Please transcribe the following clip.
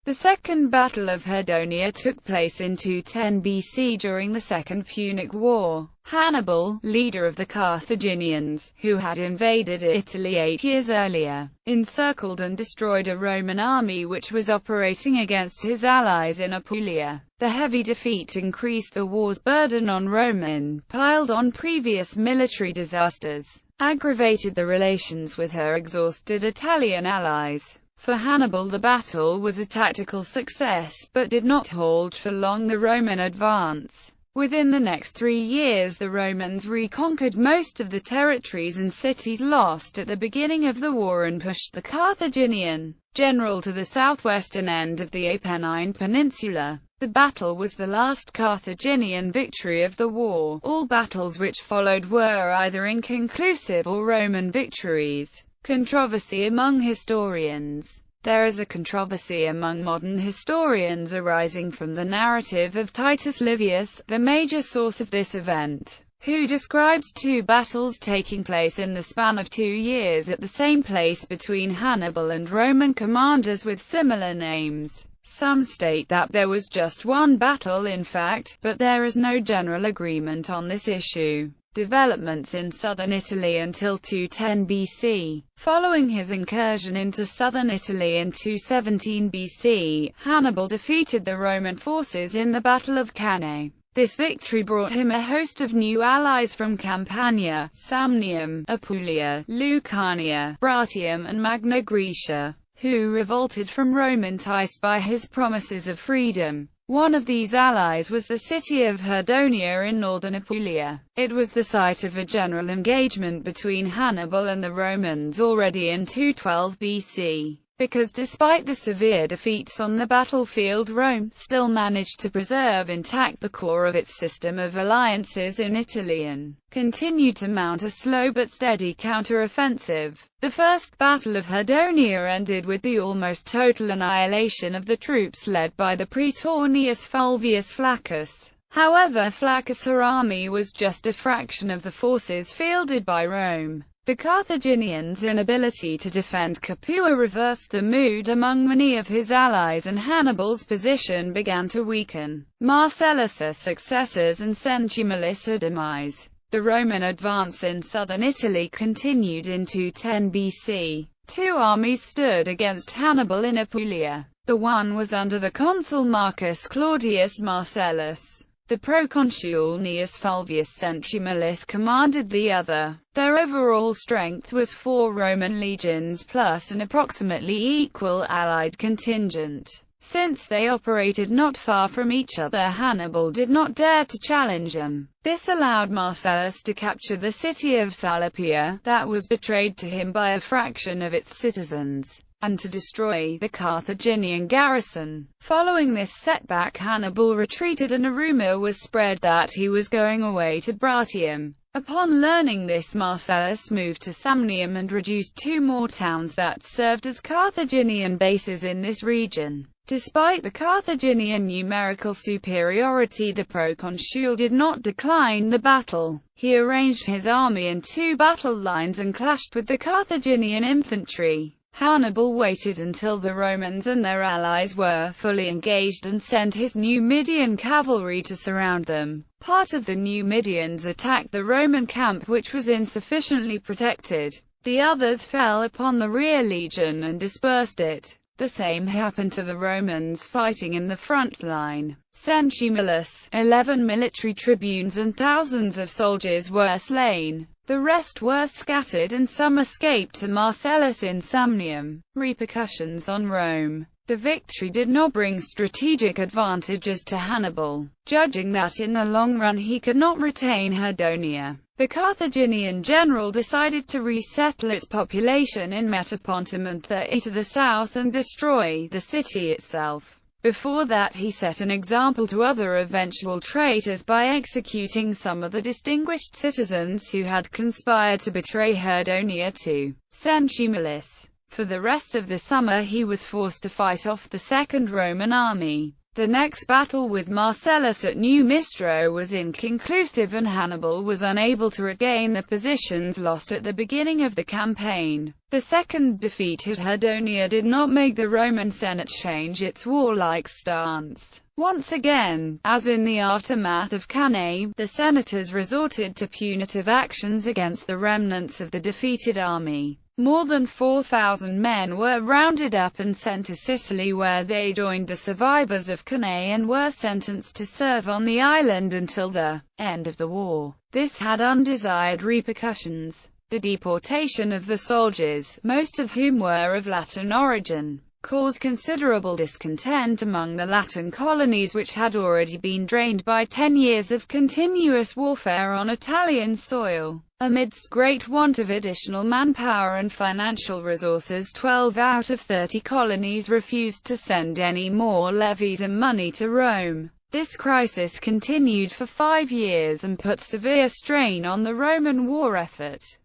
The Second Battle of Herdonia took place in 210 BC during the Second Punic War. Hannibal, leader of the Carthaginians, who had invaded Italy 8 years earlier, encircled and destroyed a Roman army which was operating against his allies in Apulia. The heavy defeat increased the war's burden on Rome, piled on previous military disasters, aggravated the relations with her exhausted Italian allies. For Hannibal, the battle was a tactical success, but did not halt for long the Roman advance. Within the next 3 years the Romans reconquered most of the territories and cities lost at the beginning of the war and pushed the Carthaginian general to the southwestern end of the Apennine Peninsula. The battle was the last Carthaginian victory of the war. All battles which followed were either inconclusive or Roman victories. Controversy among historians. There is a controversy among modern historians arising from the narrative of Titus Livius, the major source of this event, who describes 2 battles taking place in the span of 2 years at the same place between Hannibal and Roman commanders with similar names. Some state that there was just one battle in fact, but there is no general agreement on this issue. Developments in southern Italy until 210 BC. Following his incursion into southern Italy in 217 BC, Hannibal defeated the Roman forces in the Battle of Cannae. This victory brought him a host of new allies from Campania, Samnium, Apulia, Lucania, Bratium and Magna Graecia, who revolted from Rome enticed by his promises of freedom. One of these allies was the city of Herdonia in northern Apulia. It was the site of a general engagement between Hannibal and the Romans already in 212 BC. Because despite the severe defeats on the battlefield, Rome still managed to preserve intact the core of its system of alliances in Italy and continued to mount a slow but steady counter-offensive. The First Battle of Herdonia ended with the almost total annihilation of the troops led by the praetor Gnaeus Fulvius Flaccus. However, Flaccus' army was just a fraction of the forces fielded by Rome. The Carthaginians' inability to defend Capua reversed the mood among many of his allies and Hannibal's position began to weaken. Marcellus' successors and Centumelis' demise. The Roman advance in southern Italy continued into 210 BC. 2 armies stood against Hannibal in Apulia. The one was under the consul Marcus Claudius Marcellus. The proconsul Gnaeus Fulvius Centumelis commanded the other. Their overall strength was 4 Roman legions plus an approximately equal allied contingent. Since they operated not far from each other, Hannibal did not dare to challenge them. This allowed Marcellus to capture the city of Salapia, that was betrayed to him by a fraction of its citizens, and to destroy the Carthaginian garrison. Following this setback, Hannibal retreated and a rumor was spread that he was going away to Bratium. Upon learning this, Marcellus moved to Samnium and reduced 2 more towns that served as Carthaginian bases in this region. Despite the Carthaginian numerical superiority, the proconsul did not decline the battle. He arranged his army in 2 battle lines and clashed with the Carthaginian infantry. Hannibal waited until the Romans and their allies were fully engaged and sent his Numidian cavalry to surround them. Part of the Numidians attacked the Roman camp, which was insufficiently protected. The others fell upon the rear legion and dispersed it. The same happened to the Romans fighting in the front line. Centumelis, 11 military tribunes and thousands of soldiers were slain. The rest were scattered and some escaped to Marcellus in Samnium. Repercussions on Rome. The victory did not bring strategic advantages to Hannibal, judging that in the long run he could not retain Herdonia. The Carthaginian general decided to resettle its population in Metapontum and Thrace to the south and destroy the city itself. Before that, he set an example to other eventual traitors by executing some of the distinguished citizens who had conspired to betray Herdonia to Centumelis. For the rest of the summer he was forced to fight off the Second Roman army. The next battle with Marcellus at Numistro was inconclusive and Hannibal was unable to regain the positions lost at the beginning of the campaign. The second defeat at Herdonia did not make the Roman Senate change its warlike stance. Once again, as in the aftermath of Cannae, the senators resorted to punitive actions against the remnants of the defeated army. More than 4,000 men were rounded up and sent to Sicily, where they joined the survivors of Cannae and were sentenced to serve on the island until the end of the war. This had undesired repercussions. The deportation of the soldiers, most of whom were of Latin origin, caused considerable discontent among the Latin colonies, which had already been drained by 10 years of continuous warfare on Italian soil. Amidst great want of additional manpower and financial resources, 12 out of 30 colonies refused to send any more levies and money to Rome. This crisis continued for 5 years and put severe strain on the Roman war effort.